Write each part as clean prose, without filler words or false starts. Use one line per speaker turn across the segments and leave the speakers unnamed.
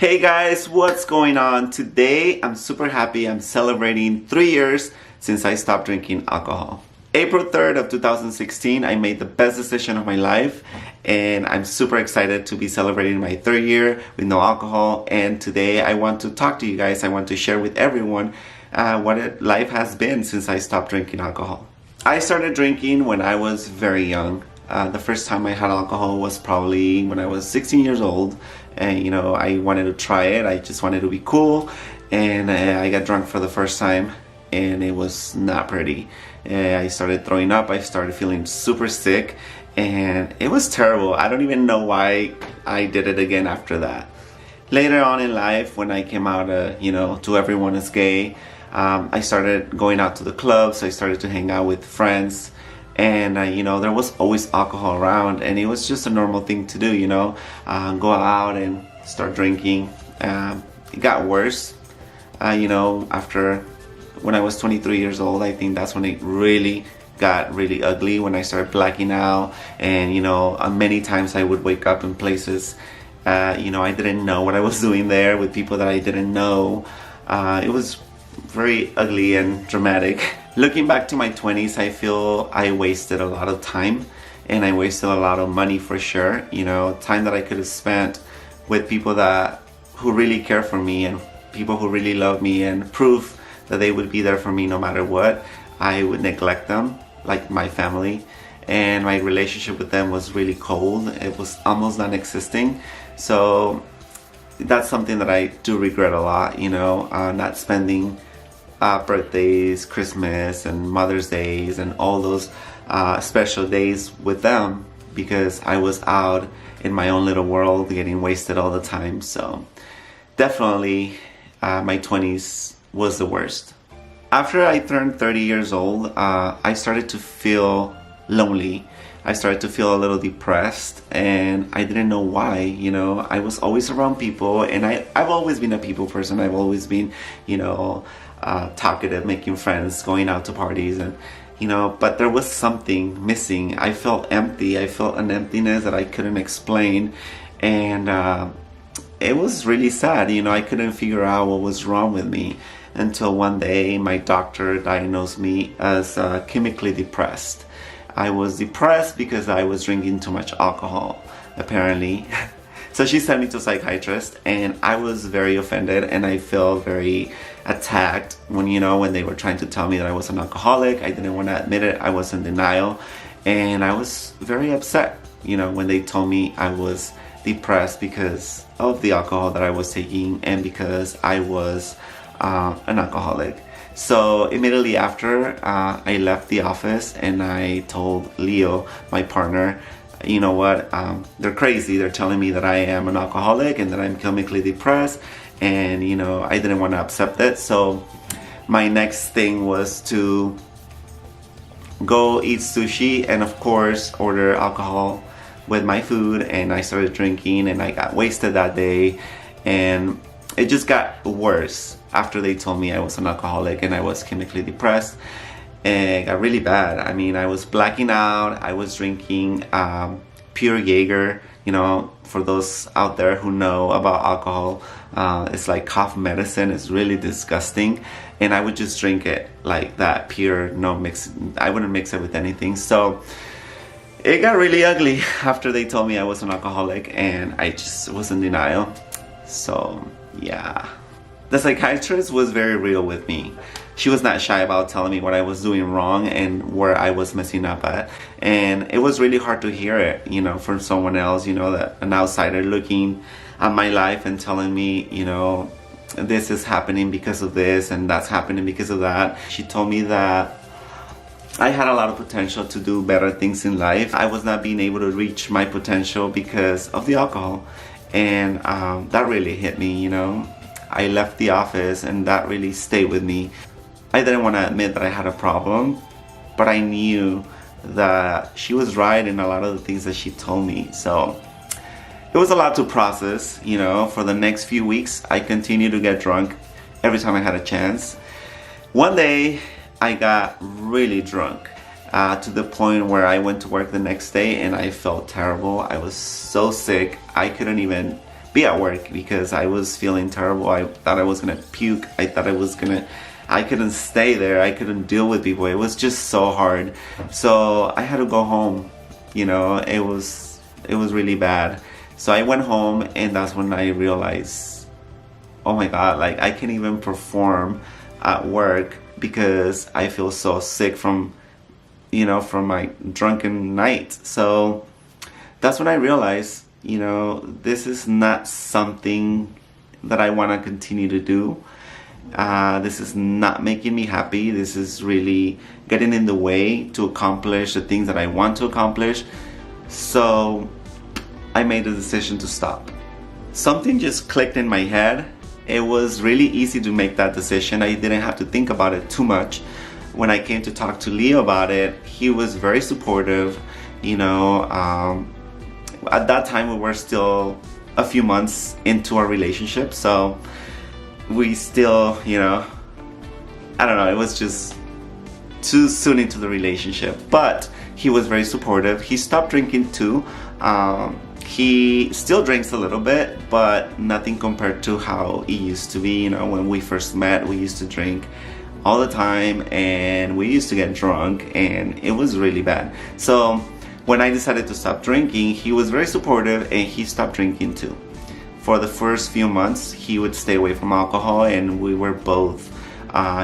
Hey guys, what's going on? Today I'm super happy. I'm celebrating 3 years since I stopped drinking alcohol. April 3rd of 2016, I made the best decision of my life, and I'm super excited to be celebrating my 3rd year with no alcohol. And today I want to talk to you guys. I want to share with everyone life has been since I stopped drinking alcohol. I started drinking when I was very young. The first time I had alcohol was probably when I was 16 years old, and I wanted to try it. I just wanted to be cool, and I got drunk for the first time, and it was not pretty. I started throwing up. I started feeling super sick, and it was terrible. I don't even know why I did it again after that. Later on in life, when I came out, to everyone as gay, I started going out to the clubs. I started to hang out with friends. And there was always alcohol around, and it was just a normal thing to do, go out and start drinking. It got worse, after when I was 23 years old. I think that's when it really got really ugly, when I started blacking out, and many times I would wake up in places, I didn't know what I was doing there, with people that I didn't know. It was very ugly and dramatic. Looking back to my 20s, I feel I wasted a lot of time, and I wasted a lot of money for sure. Time that I could have spent with people who really care for me, and people who really love me and prove that they would be there for me no matter what. I would neglect them, like my family, and my relationship with them was really cold. It was almost non-existing. So that's something that I do regret a lot, not spending birthdays, Christmas, and Mother's Days, and all those special days with them, because I was out in my own little world getting wasted all the time. So definitely my 20s was the worst. After I turned 30 years old, I started to feel lonely. I started to feel a little depressed, and I didn't know why. I was always around people, and I've always been a people person. I've always been, talkative, making friends, going out to parties, and but there was something missing. I felt empty. I felt an emptiness that I couldn't explain, and it was really sad. I couldn't figure out what was wrong with me until one day my doctor diagnosed me as chemically depressed. I was depressed because I was drinking too much alcohol, apparently. So she sent me to a psychiatrist, and I was very offended, and I felt very attacked when they were trying to tell me that I was an alcoholic. I didn't want to admit it. I was in denial, and I was very upset, when they told me I was depressed because of the alcohol that I was taking, and because I was an alcoholic. So immediately after, I left the office, and I told Leo, my partner, you know what, they're crazy. They're telling me that I am an alcoholic and that I'm chemically depressed, and I didn't want to accept it. So my next thing was to go eat sushi, and of course order alcohol with my food, and I started drinking, and I got wasted that day, and it just got worse after they told me I was an alcoholic and I was chemically depressed. And it got really bad. I mean, I was blacking out. I was drinking pure Jaeger. For those out there who know about alcohol, it's like cough medicine. It's really disgusting. And I would just drink it like that, pure, no mix. I wouldn't mix it with anything. So it got really ugly after they told me I was an alcoholic, and I just was in denial. So yeah. The psychiatrist was very real with me. She was not shy about telling me what I was doing wrong and where I was messing up at. And it was really hard to hear it, from someone else, that an outsider looking at my life and telling me, this is happening because of this, and that's happening because of that. She told me that I had a lot of potential to do better things in life. I was not being able to reach my potential because of the alcohol. And that really hit me, I left the office, and that really stayed with me. I didn't want to admit that I had a problem, but I knew that she was right in a lot of the things that she told me. So it was a lot to process, For the next few weeks, I continued to get drunk every time I had a chance. One day, I got really drunk. To the point where I went to work the next day and I felt terrible. I was so sick. I couldn't even be at work because I was feeling terrible. I thought I was gonna puke. I thought I couldn't stay there. I couldn't deal with people. It was just so hard. So I had to go home. You know, it was really bad. So I went home, and that's when I realized, oh my God, like I can't even perform at work because I feel so sick from, you know, from my drunken night. So that's when I realized, you know, this is not something that I want to continue to do. This is not making me happy. This is really getting in the way to accomplish the things that I want to accomplish. So I made the decision to stop. Something just clicked in my head. It was really easy to make that decision. I didn't have to think about it too much. When I came to talk to Leo about it, he was very supportive. You know, at that time we were still a few months into our relationship, so we still, you know, I don't know, it was just too soon into the relationship. But he was very supportive. He stopped drinking too. He still drinks a little bit, but nothing compared to how he used to be. You know, when we first met, we used to drink all the time, and we used to get drunk, and it was really bad. So when I decided to stop drinking, he was very supportive, and he stopped drinking too. For the first few months, he would stay away from alcohol, and we were both,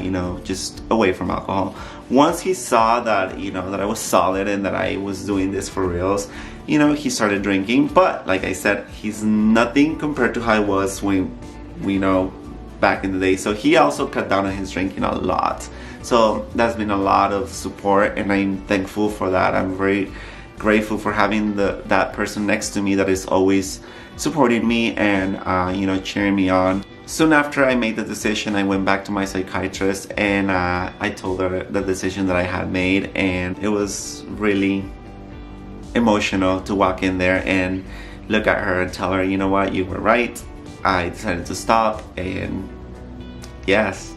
you know, just away from alcohol. Once he saw that, you know, that I was solid and that I was doing this for reals, you know, he started drinking. But like I said, he's nothing compared to how I was when, you know, back in the day. So he also cut down on his drinking a lot. So that's been a lot of support, and I'm thankful for that. I'm very grateful for having that person next to me that is always supporting me and you know, cheering me on. Soon after I made the decision, I went back to my psychiatrist, and I told her the decision that I had made, and it was really emotional to walk in there and look at her and tell her, you know what, you were right. I decided to stop, and yes.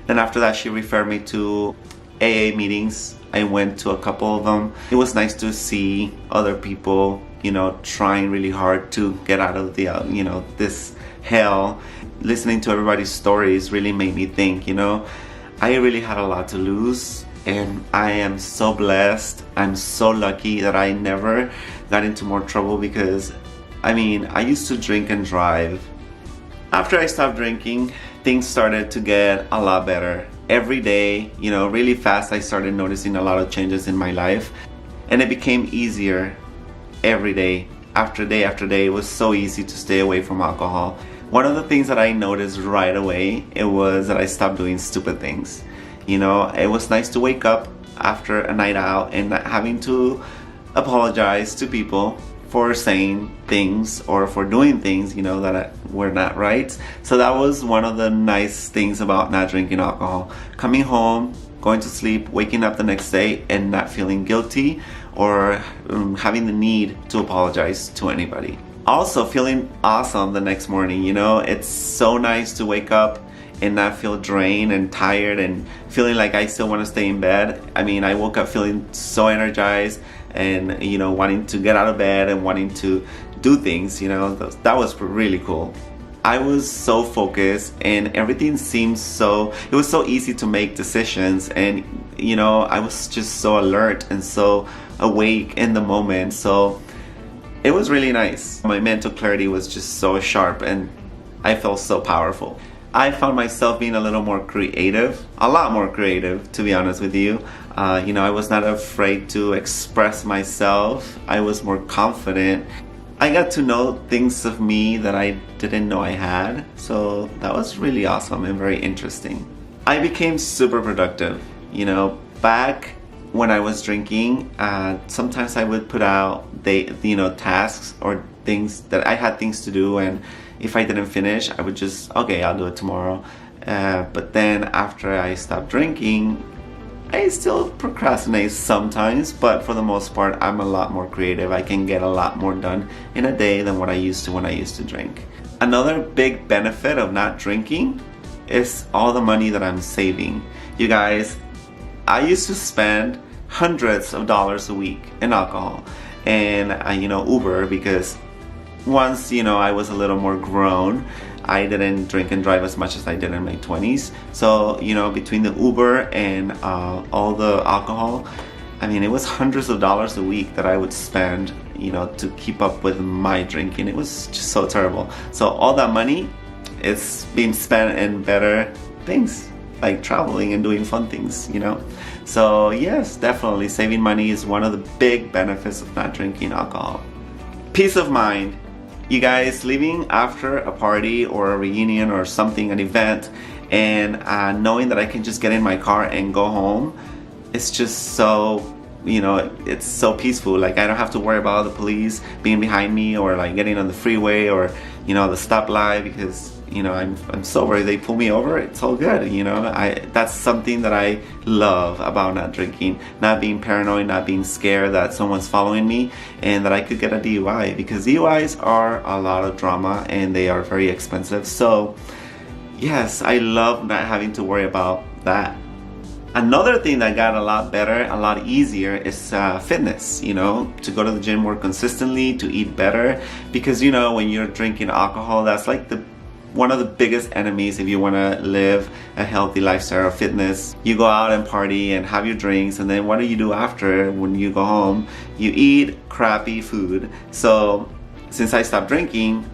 Then after that, she referred me to AA meetings. I went to a couple of them. It was nice to see other people, you know, trying really hard to get out of the, you know, this hell. Listening to everybody's stories really made me think, you know, I really had a lot to lose, and I am so blessed. I'm so lucky that I never got into more trouble, because I mean, I used to drink and drive. After I stopped drinking, things started to get a lot better. Every day, you know, really fast, I started noticing a lot of changes in my life, and it became easier every day. After day after day, it was so easy to stay away from alcohol. One of the things that I noticed right away, it was that I stopped doing stupid things. You know, it was nice to wake up after a night out and not having to apologize to people for saying things or for doing things, you know, that were not right. So that was one of the nice things about not drinking alcohol. Coming home, going to sleep, waking up the next day, and not feeling guilty or having the need to apologize to anybody. Also feeling awesome the next morning. You know, it's so nice to wake up and not feel drained and tired and feeling like I still want to stay in bed. I mean, I woke up feeling so energized and, you know, wanting to get out of bed and wanting to do things, you know. That was really cool. I was so focused, and everything seemed so, it was so easy to make decisions, and, you know, I was just so alert and so awake in the moment. So it was really nice. My mental clarity was just so sharp, and I felt so powerful. I found myself being a little more creative, a lot more creative, to be honest with you. You know, I was not afraid to express myself. I was more confident. I got to know things of me that I didn't know I had. So that was really awesome and very interesting. I became super productive. You know, back when I was drinking, sometimes I would put out tasks or things that I had things to do, and if I didn't finish, I would just, okay, I'll do it tomorrow. But then after I stopped drinking, I still procrastinate sometimes, but for the most part, I'm a lot more creative. I can get a lot more done in a day than what I used to when I used to drink. Another big benefit of not drinking is all the money that I'm saving. You guys, I used to spend hundreds of dollars a week in alcohol and, you know, Uber, because once, you know, I was a little more grown, I didn't drink and drive as much as I did in my 20s. So, you know, between the Uber and all the alcohol, I mean, it was hundreds of dollars a week that I would spend, you know, to keep up with my drinking. It was just so terrible. So all that money, it's being spent in better things, like traveling and doing fun things, you know. So yes, definitely saving money is one of the big benefits of not drinking alcohol. Peace of mind. You guys, leaving after a party or a reunion or something, an event, and knowing that I can just get in my car and go home, it's just so, you know, it's so peaceful. Like, I don't have to worry about the police being behind me, or like getting on the freeway, or, you know, the stoplight, because, you know, I'm sober. They pull me over, it's all good, you know. That's something that I love about not drinking, not being paranoid, not being scared that someone's following me and that I could get a DUI, because DUIs are a lot of drama and they are very expensive. So yes, I love not having to worry about that. Another thing that got a lot better, a lot easier, is fitness, you know, to go to the gym more consistently, to eat better, because, you know, when you're drinking alcohol, that's like one of the biggest enemies if you want to live a healthy lifestyle of fitness. You go out and party and have your drinks, and then what do you do after when you go home? You eat crappy food. So since I stopped drinking,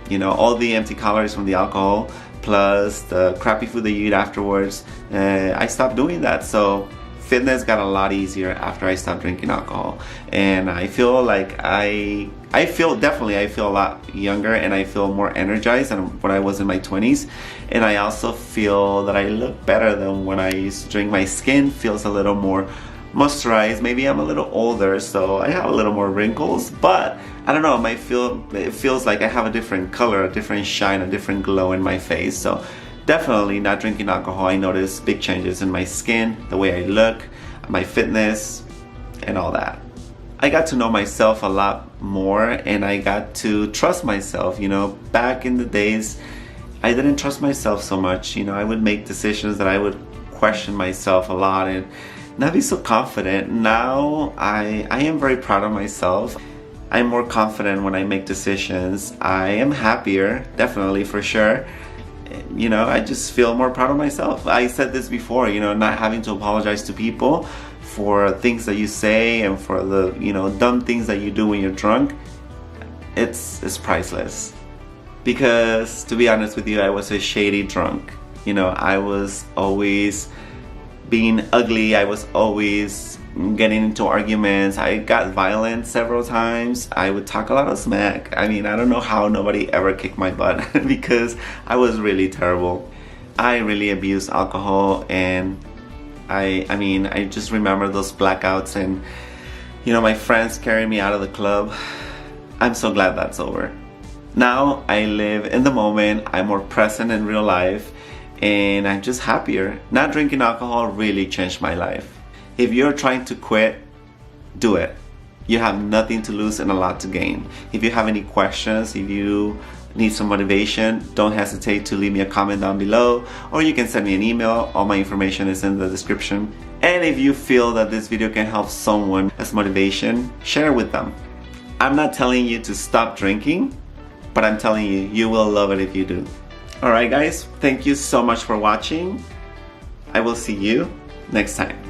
you know, all the empty calories from the alcohol plus the crappy food that you eat afterwards, I stopped doing that. So fitness got a lot easier after I stopped drinking alcohol, and I feel like I feel a lot younger, and I feel more energized than when I was in my 20s. And I also feel that I look better than when I used to drink. My skin feels a little more moisturized. Maybe I'm a little older, so I have a little more wrinkles, but I don't know, it feels like I have a different color, a different shine, a different glow in my face. So definitely not drinking alcohol, I noticed big changes in my skin, the way I look, my fitness, and all that. I got to know myself a lot more, and I got to trust myself. You know, back in the days, I didn't trust myself so much. You know, I would make decisions that I would question myself a lot and not be so confident. Now I am very proud of myself. I'm more confident when I make decisions. I am happier, definitely, for sure. You know, I just feel more proud of myself. I said this before, you know, not having to apologize to people for things that you say and for the, you know, dumb things that you do when you're drunk. It's priceless. Because to be honest with you, I was a shady drunk. You know, I was always being ugly. I was always getting into arguments. I got violent several times. I would talk a lot of smack. I mean, I don't know how nobody ever kicked my butt because I was really terrible. I really abused alcohol, and I mean, I just remember those blackouts and, you know, my friends carrying me out of the club. I'm so glad that's over. Now I live in the moment. I'm more present in real life, and I'm just happier. Not drinking alcohol really changed my life. If you're trying to quit, do it. You have nothing to lose and a lot to gain. If you have any questions, if you need some motivation, don't hesitate to leave me a comment down below, or you can send me an email. All my information is in the description. And if you feel that this video can help someone as motivation, share it with them. I'm not telling you to stop drinking, but I'm telling you, you will love it if you do. Alright guys, thank you so much for watching. I will see you next time.